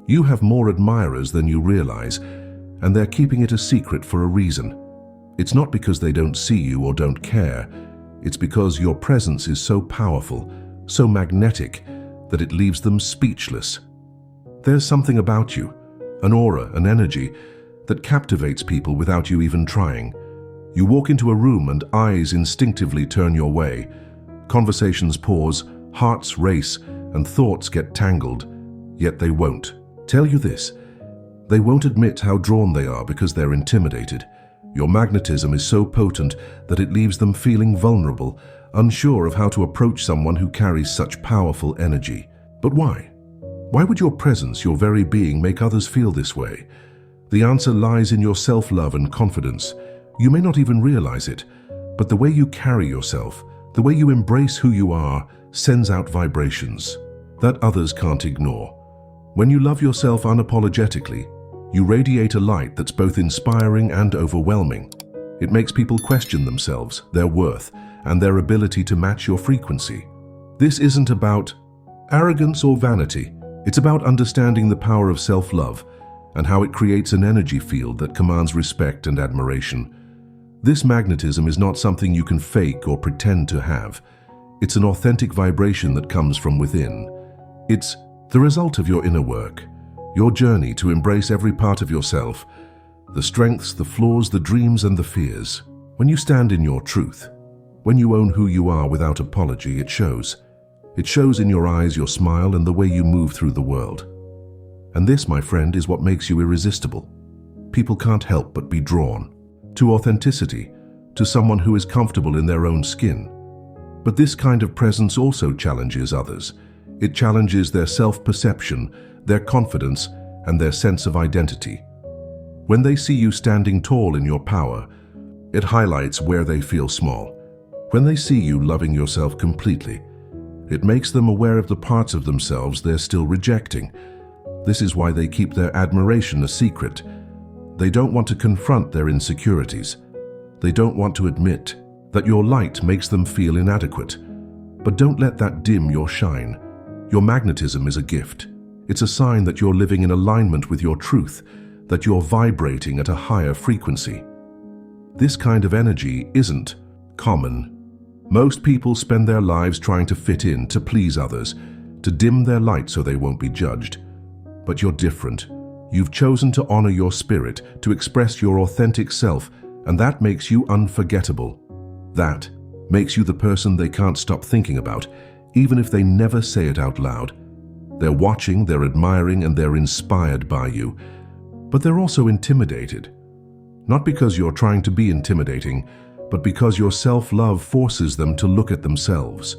You have more admirers than you realize, and they're keeping it a secret for a reason. It's not because they don't see you or don't care. It's because your presence is so powerful, so magnetic, that it leaves them speechless. There's something about you, an aura, an energy, that captivates people without you even trying. You walk into a room and eyes instinctively turn your way. Conversations pause, hearts race, and thoughts get tangled, yet they won't tell you this. They won't admit how drawn they are because they're intimidated. Your magnetism is so potent that it leaves them feeling vulnerable, unsure of how to approach someone who carries such powerful energy. But why? Why would your presence, your very being, make others feel this way? The answer lies in your self-love and confidence. You may not even realize it, but the way you carry yourself, the way you embrace who you are, sends out vibrations that others can't ignore. When you love yourself unapologetically, you radiate a light that's both inspiring and overwhelming. It makes people question themselves, their worth, and their ability to match your frequency. This isn't about arrogance or vanity. It's about understanding the power of self-love and how it creates an energy field that commands respect and admiration. This magnetism is not something you can fake or pretend to have. It's an authentic vibration that comes from within. It's the result of your inner work, your journey to embrace every part of yourself, the strengths, the flaws, the dreams, and the fears. When you stand in your truth, when you own who you are without apology, it shows. It shows in your eyes, your smile, and the way you move through the world. And this, my friend, is what makes you irresistible. People can't help but be drawn to authenticity, to someone who is comfortable in their own skin. But this kind of presence also challenges others. It challenges their self-perception, their confidence, and their sense of identity. When they see you standing tall in your power, it highlights where they feel small. When they see you loving yourself completely, it makes them aware of the parts of themselves they're still rejecting. This is why they keep their admiration a secret. They don't want to confront their insecurities. They don't want to admit that your light makes them feel inadequate. But don't let that dim your shine. Your magnetism is a gift. It's a sign that you're living in alignment with your truth, that you're vibrating at a higher frequency. This kind of energy isn't common. Most people spend their lives trying to fit in, to please others, to dim their light so they won't be judged. But you're different. You've chosen to honor your spirit, to express your authentic self, and that makes you unforgettable. That makes you the person they can't stop thinking about, even if they never say it out loud. They're watching, they're admiring, and they're inspired by you. But they're also intimidated. Not because you're trying to be intimidating, but because your self-love forces them to look at themselves.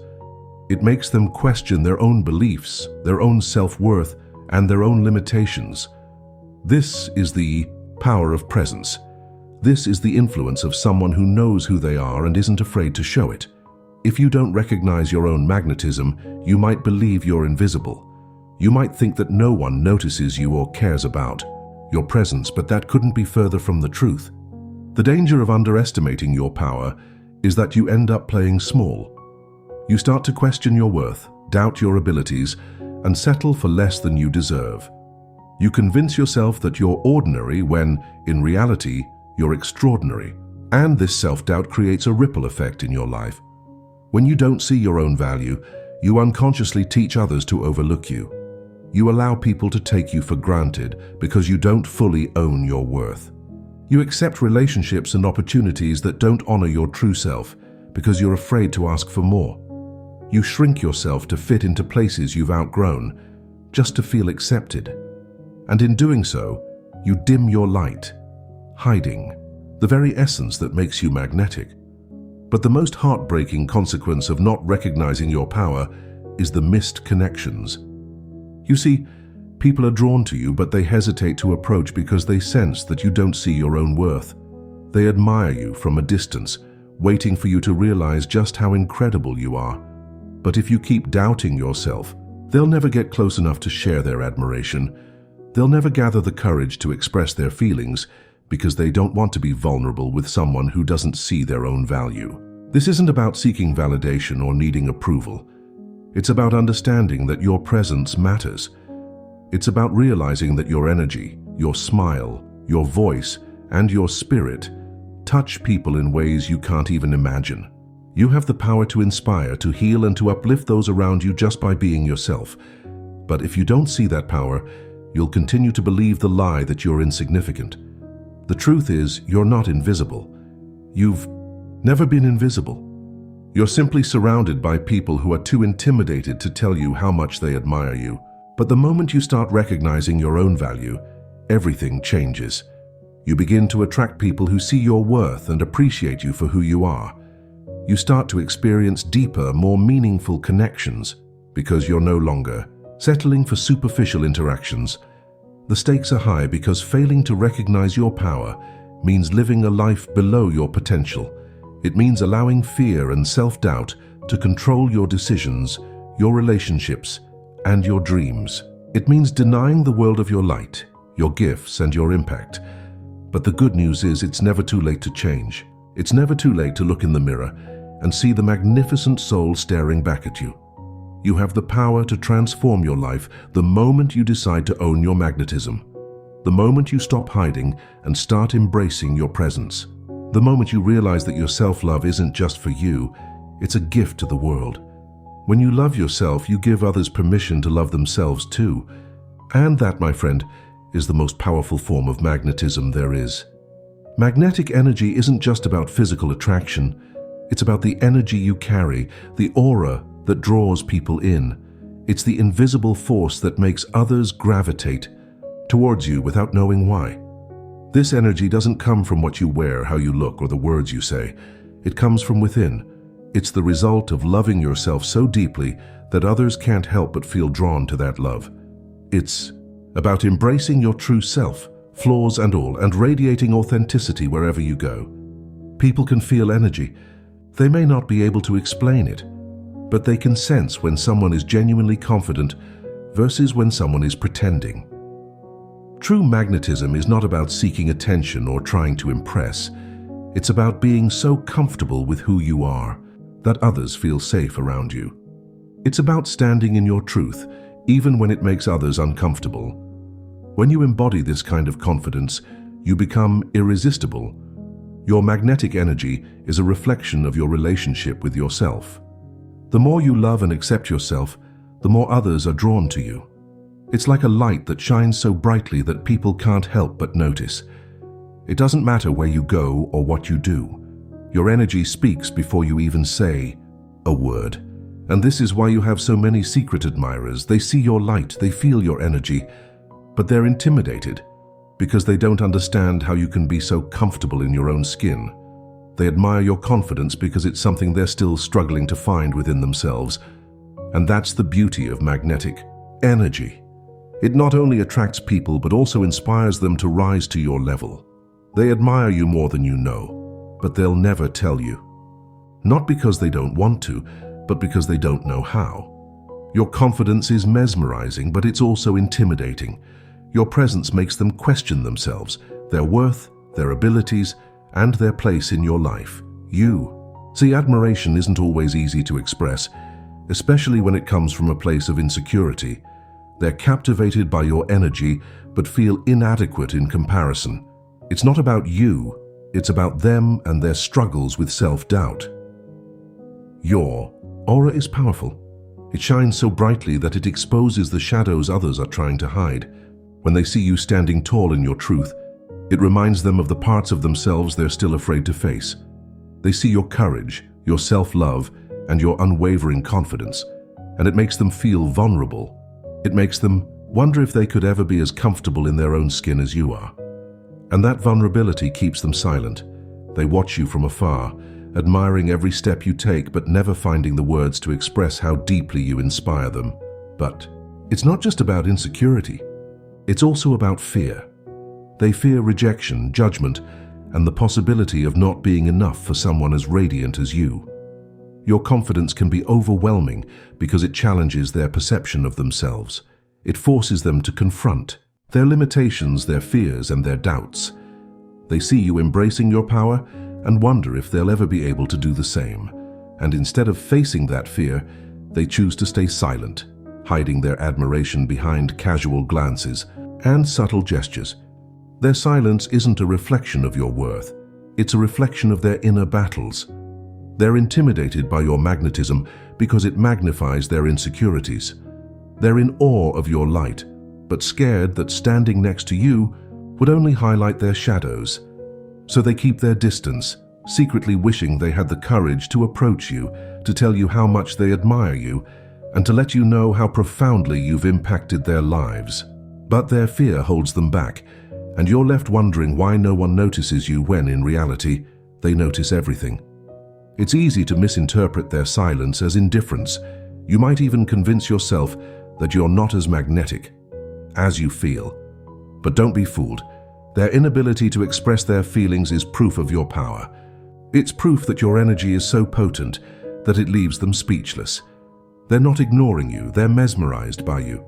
It makes them question their own beliefs, their own self-worth, and their own limitations. This is the power of presence. This is the influence of someone who knows who they are and isn't afraid to show it. If you don't recognize your own magnetism, you might believe you're invisible. You might think that no one notices you or cares about your presence, but that couldn't be further from the truth. The danger of underestimating your power is that you end up playing small. You start to question your worth, doubt your abilities, and settle for less than you deserve. You convince yourself that you're ordinary when, in reality, you're extraordinary. And this self-doubt creates a ripple effect in your life. When you don't see your own value, you unconsciously teach others to overlook you. You allow people to take you for granted because you don't fully own your worth. You accept relationships and opportunities that don't honor your true self because you're afraid to ask for more. You shrink yourself to fit into places you've outgrown, just to feel accepted. And in doing so, you dim your light, hiding the very essence that makes you magnetic. But the most heartbreaking consequence of not recognizing your power is the missed connections. You see, people are drawn to you, but they hesitate to approach because they sense that you don't see your own worth. They admire you from a distance, waiting for you to realize just how incredible you are. But if you keep doubting yourself, they'll never get close enough to share their admiration. They'll never gather the courage to express their feelings because they don't want to be vulnerable with someone who doesn't see their own value. This isn't about seeking validation or needing approval. It's about understanding that your presence matters. It's about realizing that your energy, your smile, your voice, and your spirit touch people in ways you can't even imagine. You have the power to inspire, to heal, and to uplift those around you just by being yourself. But if you don't see that power, you'll continue to believe the lie that you're insignificant. The truth is, you're not invisible. You've never been invisible. You're simply surrounded by people who are too intimidated to tell you how much they admire you. But the moment you start recognizing your own value, everything changes. You begin to attract people who see your worth and appreciate you for who you are. You start to experience deeper, more meaningful connections because you're no longer settling for superficial interactions. The stakes are high because failing to recognize your power means living a life below your potential. It means allowing fear and self-doubt to control your decisions, your relationships, and your dreams. It means denying the world of your light, your gifts, and your impact. But the good news is it's never too late to change. It's never too late to look in the mirror and see the magnificent soul staring back at you. You have the power to transform your life the moment you decide to own your magnetism. The moment you stop hiding and start embracing your presence. The moment you realize that your self-love isn't just for you, it's a gift to the world. When you love yourself, you give others permission to love themselves too. And that, my friend, is the most powerful form of magnetism there is. Magnetic energy isn't just about physical attraction. It's about the energy you carry, the aura that draws people in. It's the invisible force that makes others gravitate towards you without knowing why. This energy doesn't come from what you wear, how you look, or the words you say. It comes from within. It's the result of loving yourself so deeply that others can't help but feel drawn to that love. It's about embracing your true self, flaws and all, and radiating authenticity wherever you go. People can feel energy. They may not be able to explain it, but they can sense when someone is genuinely confident versus when someone is pretending. True magnetism is not about seeking attention or trying to impress. It's about being so comfortable with who you are that others feel safe around you. It's about standing in your truth, even when it makes others uncomfortable. When you embody this kind of confidence, you become irresistible. Your magnetic energy is a reflection of your relationship with yourself. The more you love and accept yourself, the more others are drawn to you. It's like a light that shines so brightly that people can't help but notice. It doesn't matter where you go or what you do. Your energy speaks before you even say a word. And this is why you have so many secret admirers. They see your light, they feel your energy, but they're intimidated because they don't understand how you can be so comfortable in your own skin. They admire your confidence because it's something they're still struggling to find within themselves. And that's the beauty of magnetic energy. It not only attracts people but also inspires them to rise to your level. They admire you more than you know, but they'll never tell you. Not because they don't want to, but because they don't know how. Your confidence is mesmerizing, but it's also intimidating. Your presence makes them question themselves, their worth, their abilities, and their place in your life. See, admiration isn't always easy to express, especially when it comes from a place of insecurity. They're captivated by your energy, but feel inadequate in comparison. It's not about you, it's about them and their struggles with self-doubt. Your aura is powerful. It shines so brightly that it exposes the shadows others are trying to hide. When they see you standing tall in your truth, it reminds them of the parts of themselves they're still afraid to face. They see your courage, your self-love, and your unwavering confidence, and it makes them feel vulnerable. It makes them wonder if they could ever be as comfortable in their own skin as you are. And that vulnerability keeps them silent. They watch you from afar, admiring every step you take but never finding the words to express how deeply you inspire them. But it's not just about insecurity. It's also about fear. They fear rejection, judgment, and the possibility of not being enough for someone as radiant as you. Your confidence can be overwhelming because it challenges their perception of themselves. It forces them to confront their limitations, their fears, and their doubts. They see you embracing your power and wonder if they'll ever be able to do the same. And instead of facing that fear, they choose to stay silent, hiding their admiration behind casual glances and subtle gestures. Their silence isn't a reflection of your worth. It's a reflection of their inner battles. They're intimidated by your magnetism because it magnifies their insecurities. They're in awe of your light, but scared that standing next to you would only highlight their shadows. So they keep their distance, secretly wishing they had the courage to approach you, to tell you how much they admire you, and to let you know how profoundly you've impacted their lives. But their fear holds them back, and you're left wondering why no one notices you when, in reality, they notice everything. It's easy to misinterpret their silence as indifference. You might even convince yourself that you're not as magnetic as you feel. But don't be fooled. Their inability to express their feelings is proof of your power. It's proof that your energy is so potent that it leaves them speechless. They're not ignoring you, they're mesmerized by you.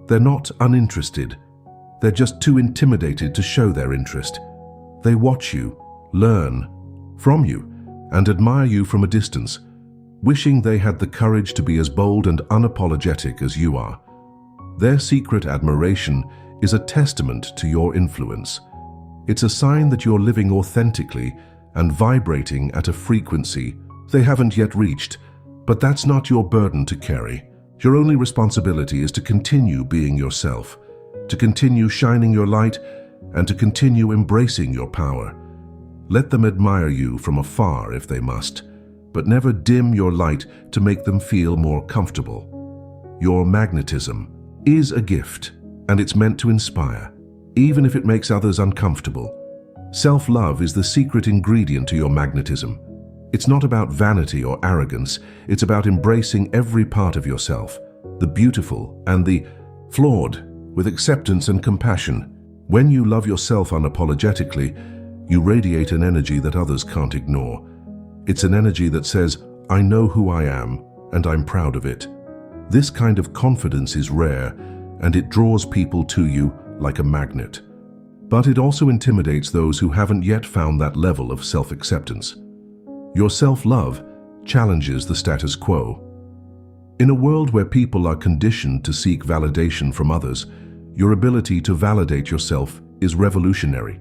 They're not uninterested. They're just too intimidated to show their interest. They watch you, learn from you, and admire you from a distance, wishing they had the courage to be as bold and unapologetic as you are. Their secret admiration is a testament to your influence. It's a sign that you're living authentically and vibrating at a frequency they haven't yet reached, but that's not your burden to carry. Your only responsibility is to continue being yourself, to continue shining your light, and to continue embracing your power. Let them admire you from afar if they must, but never dim your light to make them feel more comfortable. Your magnetism is a gift, and it's meant to inspire, even if it makes others uncomfortable. Self-love is the secret ingredient to your magnetism. It's not about vanity or arrogance, it's about embracing every part of yourself, the beautiful and the flawed, with acceptance and compassion. When you love yourself unapologetically, you radiate an energy that others can't ignore. It's an energy that says, I know who I am, and I'm proud of it. This kind of confidence is rare, and it draws people to you like a magnet. But it also intimidates those who haven't yet found that level of self-acceptance. Your self-love challenges the status quo. In a world where people are conditioned to seek validation from others, your ability to validate yourself is revolutionary.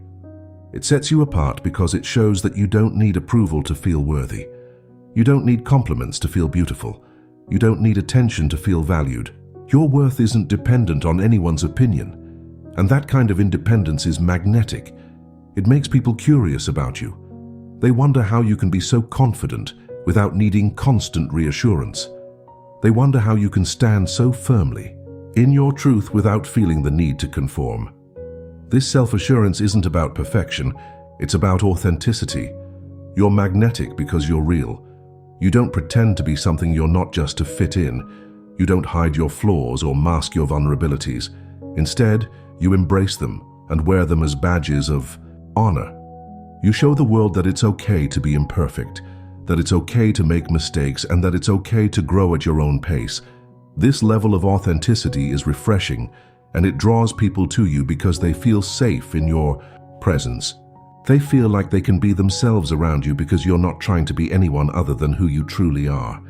It sets you apart because it shows that you don't need approval to feel worthy. You don't need compliments to feel beautiful. You don't need attention to feel valued. Your worth isn't dependent on anyone's opinion. And that kind of independence is magnetic. It makes people curious about you. They wonder how you can be so confident without needing constant reassurance. They wonder how you can stand so firmly in your truth without feeling the need to conform. This self-assurance isn't about perfection, it's about authenticity. You're magnetic because you're real. You don't pretend to be something you're not just to fit in. You don't hide your flaws or mask your vulnerabilities. Instead, you embrace them and wear them as badges of honor. You show the world that it's okay to be imperfect, that it's okay to make mistakes, and that it's okay to grow at your own pace. This level of authenticity is refreshing, and it draws people to you because they feel safe in your presence. They feel like they can be themselves around you because you're not trying to be anyone other than who you truly are.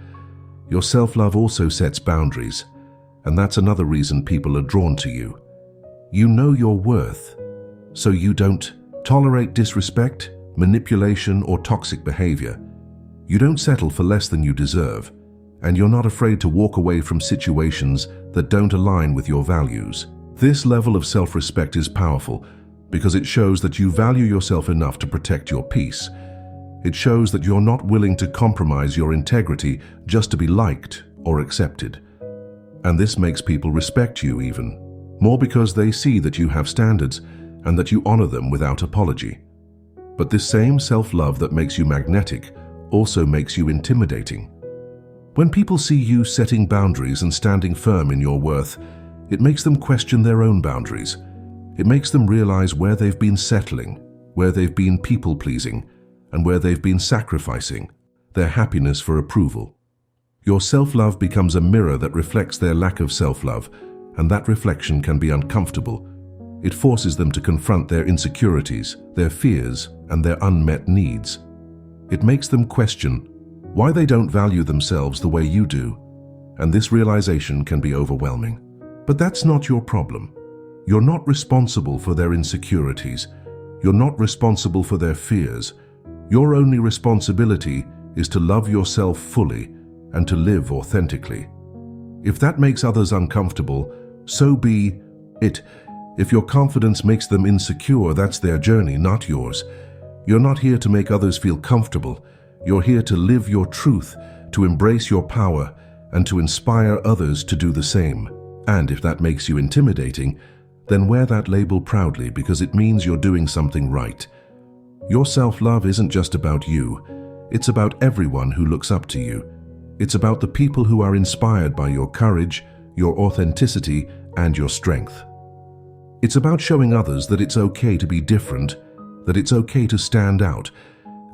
Your self-love also sets boundaries, and that's another reason people are drawn to you. You know your worth, so you don't tolerate disrespect, manipulation, or toxic behavior. You don't settle for less than you deserve, and you're not afraid to walk away from situations that don't align with your values. This level of self-respect is powerful because it shows that you value yourself enough to protect your peace. It shows that you're not willing to compromise your integrity just to be liked or accepted. And this makes people respect you even more because they see that you have standards and that you honor them without apology. But this same self-love that makes you magnetic also makes you intimidating. When people see you setting boundaries and standing firm in your worth, it makes them question their own boundaries. It makes them realize where they've been settling, where they've been people-pleasing, and where they've been sacrificing their happiness for approval. Your self-love becomes a mirror that reflects their lack of self-love, and that reflection can be uncomfortable. It forces them to confront their insecurities, their fears, and their unmet needs. It makes them question why they don't value themselves the way you do, and this realization can be overwhelming. But that's not your problem. You're not responsible for their insecurities. You're not responsible for their fears. Your only responsibility is to love yourself fully and to live authentically. If that makes others uncomfortable, so be it. If your confidence makes them insecure, that's their journey, not yours. You're not here to make others feel comfortable. You're here to live your truth, to embrace your power, and to inspire others to do the same. And if that makes you intimidating, then wear that label proudly, because it means you're doing something right. Your self-love isn't just about you. It's about everyone who looks up to you. It's about the people who are inspired by your courage, your authenticity, and your strength. It's about showing others that it's okay to be different, that it's okay to stand out,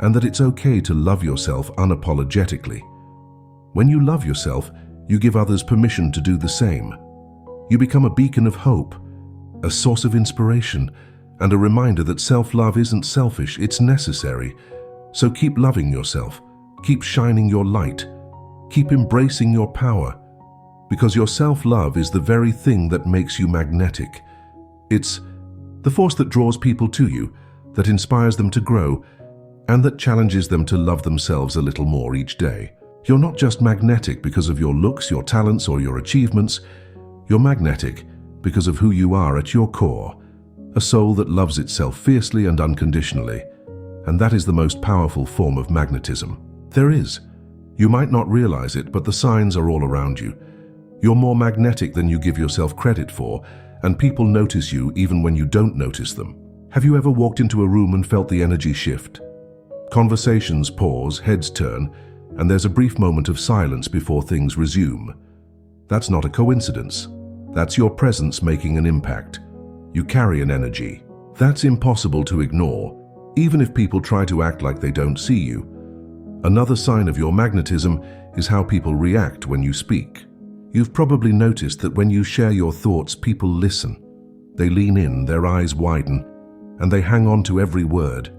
and that it's okay to love yourself unapologetically. When you love yourself, you give others permission to do the same. You become a beacon of hope, a source of inspiration, and a reminder that self-love isn't selfish, it's necessary. So keep loving yourself, keep shining your light, keep embracing your power, because your self-love is the very thing that makes you magnetic. It's the force that draws people to you, that inspires them to grow, and that challenges them to love themselves a little more each day. You're not just magnetic because of your looks, your talents, or your achievements. You're magnetic because of who you are at your core, a soul that loves itself fiercely and unconditionally. And that is the most powerful form of magnetism there is. You might not realize it, but the signs are all around you. You're more magnetic than you give yourself credit for, and people notice you even when you don't notice them. Have you ever walked into a room and felt the energy shift? Conversations pause, heads turn, and there's a brief moment of silence before things resume. That's not a coincidence. That's your presence making an impact. You carry an energy. That's impossible to ignore, even if people try to act like they don't see you. Another sign of your magnetism is how people react when you speak. You've probably noticed that when you share your thoughts, people listen. They lean in, their eyes widen, and they hang on to every word.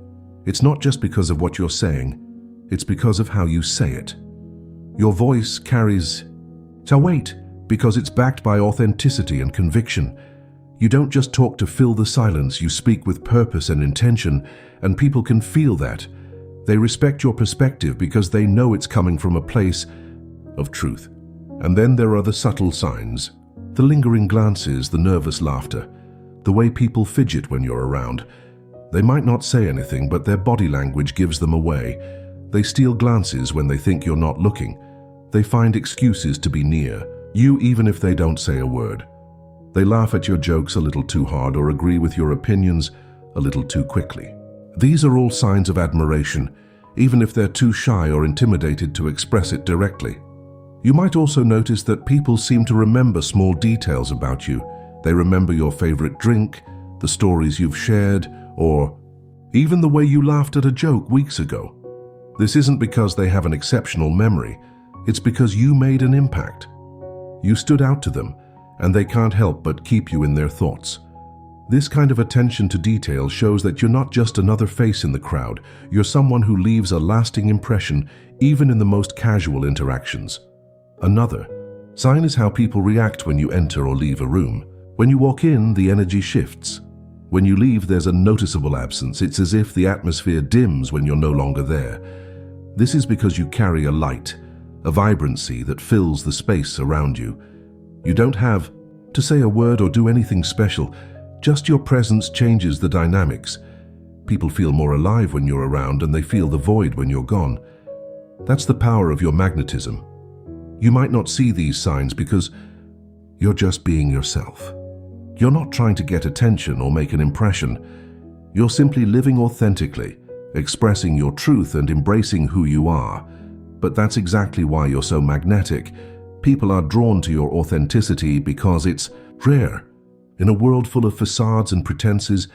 It's not just because of what you're saying, it's because of how you say it. Your voice carries weight because it's backed by authenticity and conviction. You don't just talk to fill the silence, you speak with purpose and intention, and people can feel that. They respect your perspective because they know it's coming from a place of truth. And then there are the subtle signs, the lingering glances, the nervous laughter, the way people fidget when you're around. They might not say anything, but their body language gives them away. They steal glances when they think you're not looking. They find excuses to be near you even if they don't say a word. They laugh at your jokes a little too hard or agree with your opinions a little too quickly. These are all signs of admiration, even if they're too shy or intimidated to express it directly. You might also notice that people seem to remember small details about you. They remember your favorite drink, the stories you've shared, or even the way you laughed at a joke weeks ago. This isn't because they have an exceptional memory. It's because you made an impact. You stood out to them, and they can't help but keep you in their thoughts. This kind of attention to detail shows that you're not just another face in the crowd. You're someone who leaves a lasting impression, even in the most casual interactions. Another sign is how people react when you enter or leave a room. When you walk in, the energy shifts. When you leave, there's a noticeable absence. It's as if the atmosphere dims when you're no longer there. This is because you carry a light, a vibrancy that fills the space around you. You don't have to say a word or do anything special. Just your presence changes the dynamics. People feel more alive when you're around, and they feel the void when you're gone. That's the power of your magnetism. You might not see these signs because you're just being yourself. You're not trying to get attention or make an impression. You're simply living authentically, expressing your truth and embracing who you are. But that's exactly why you're so magnetic. People are drawn to your authenticity because it's rare. In a world full of facades and pretenses,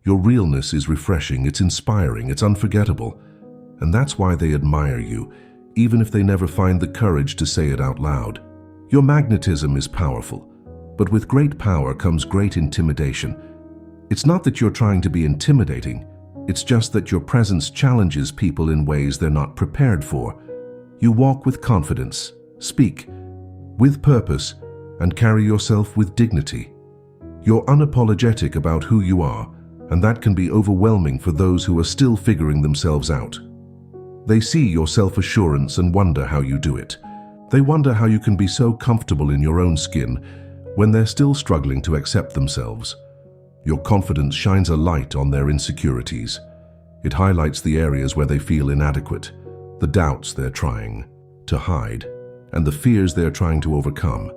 your realness is refreshing, it's inspiring, it's unforgettable. And that's why they admire you, even if they never find the courage to say it out loud. Your magnetism is powerful, but with great power comes great intimidation. It's not that you're trying to be intimidating, it's just that your presence challenges people in ways they're not prepared for. You walk with confidence, speak with purpose, and carry yourself with dignity. You're unapologetic about who you are, and that can be overwhelming for those who are still figuring themselves out. They see your self-assurance and wonder how you do it. They wonder how you can be so comfortable in your own skin when they're still struggling to accept themselves. Your confidence shines a light on their insecurities. It highlights the areas where they feel inadequate, the doubts they're trying to hide, and the fears they're trying to overcome.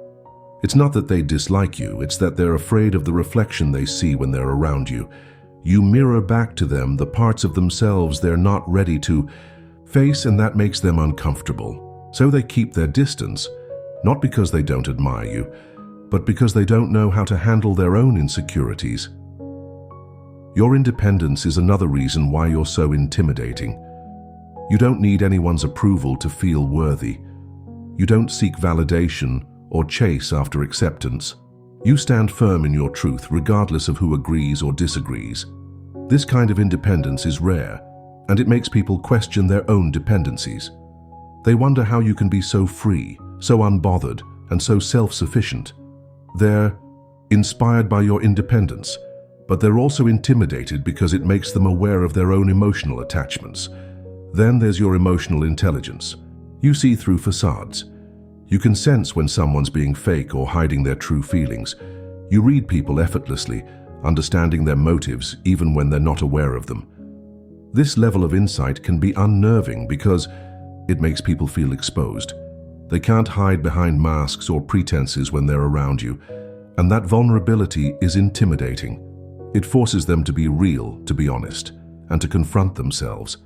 It's not that they dislike you, it's that they're afraid of the reflection they see when they're around you. You mirror back to them the parts of themselves they're not ready to face, and that makes them uncomfortable. So they keep their distance, not because they don't admire you, but because they don't know how to handle their own insecurities. Your independence is another reason why you're so intimidating. You don't need anyone's approval to feel worthy. You don't seek validation or chase after acceptance. You stand firm in your truth regardless of who agrees or disagrees. This kind of independence is rare, and it makes people question their own dependencies. They wonder how you can be so free, so unbothered, and so self-sufficient. They're inspired by your independence, but they're also intimidated because it makes them aware of their own emotional attachments. Then there's your emotional intelligence. You see through facades. You can sense when someone's being fake or hiding their true feelings. You read people effortlessly, understanding their motives even when they're not aware of them. This level of insight can be unnerving because it makes people feel exposed. They can't hide behind masks or pretenses when they're around you, and that vulnerability is intimidating. It forces them to be real, to be honest, and to confront themselves.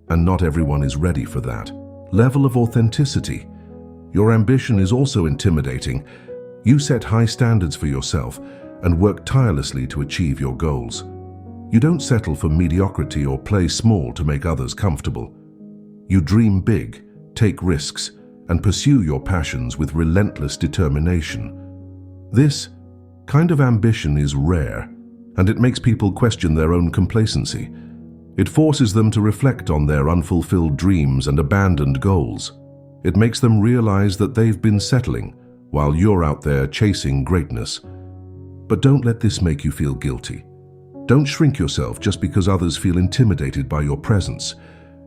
And not everyone is ready for that level of authenticity. Your ambition is also intimidating. You set high standards for yourself and work tirelessly to achieve your goals. You don't settle for mediocrity or play small to make others comfortable. You dream big, take risks, and pursue your passions with relentless determination. This kind of ambition is rare, and it makes people question their own complacency. It forces them to reflect on their unfulfilled dreams and abandoned goals. It makes them realize that they've been settling while you're out there chasing greatness. But don't let this make you feel guilty. Don't shrink yourself just because others feel intimidated by your presence.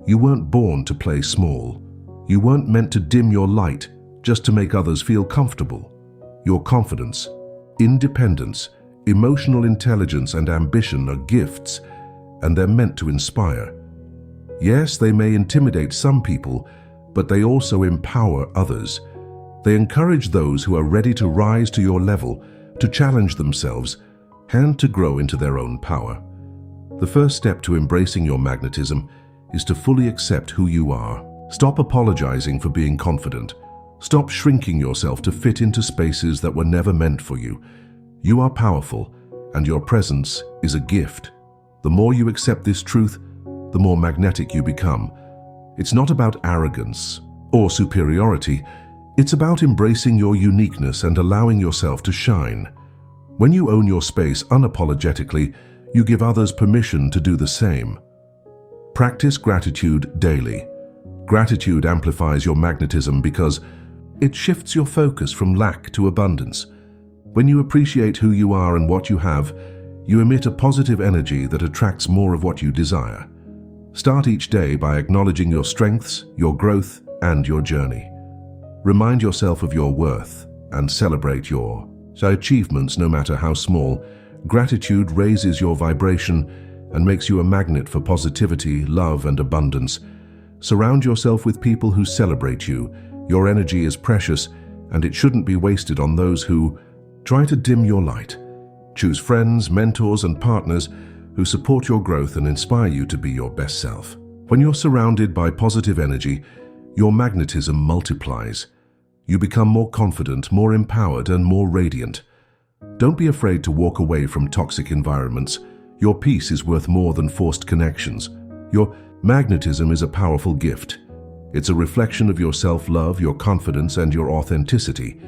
You weren't born to play small. You weren't meant to dim your light just to make others feel comfortable. Your confidence, independence, emotional intelligence, and ambition are gifts, and they're meant to inspire. Yes, they may intimidate some people, but they also empower others. They encourage those who are ready to rise to your level, to challenge themselves, and to grow into their own power. The first step to embracing your magnetism is to fully accept who you are. Stop apologizing for being confident. Stop shrinking yourself to fit into spaces that were never meant for you. You are powerful, and your presence is a gift. The more you accept this truth, the more magnetic you become. It's not about arrogance or superiority. It's about embracing your uniqueness and allowing yourself to shine. When you own your space unapologetically, you give others permission to do the same. Practice gratitude daily. Gratitude amplifies your magnetism because it shifts your focus from lack to abundance. When you appreciate who you are and what you have, you emit a positive energy that attracts more of what you desire. Start each day by acknowledging your strengths, your growth, and your journey. Remind yourself of your worth and celebrate your achievements, no matter how small. Gratitude raises your vibration and makes you a magnet for positivity, love, and abundance. Surround yourself with people who celebrate you. Your energy is precious, and it shouldn't be wasted on those who try to dim your light. Choose friends, mentors, and partners who support your growth and inspire you to be your best self. When you're surrounded by positive energy, your magnetism multiplies. You become more confident, more empowered, and more radiant. Don't be afraid to walk away from toxic environments. Your peace is worth more than forced connections. Your magnetism is a powerful gift. It's a reflection of your self-love, your confidence, and your authenticity.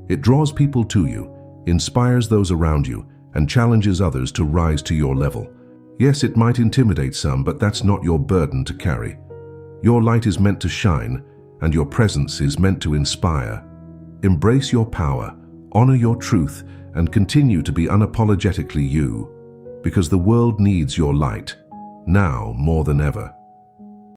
It draws people to you, inspires those around you, and challenges others to rise to your level. Yes, it might intimidate some, but that's not your burden to carry. Your light is meant to shine, and your presence is meant to inspire. Embrace your power, honor your truth, and continue to be unapologetically you, because the world needs your light, now more than ever.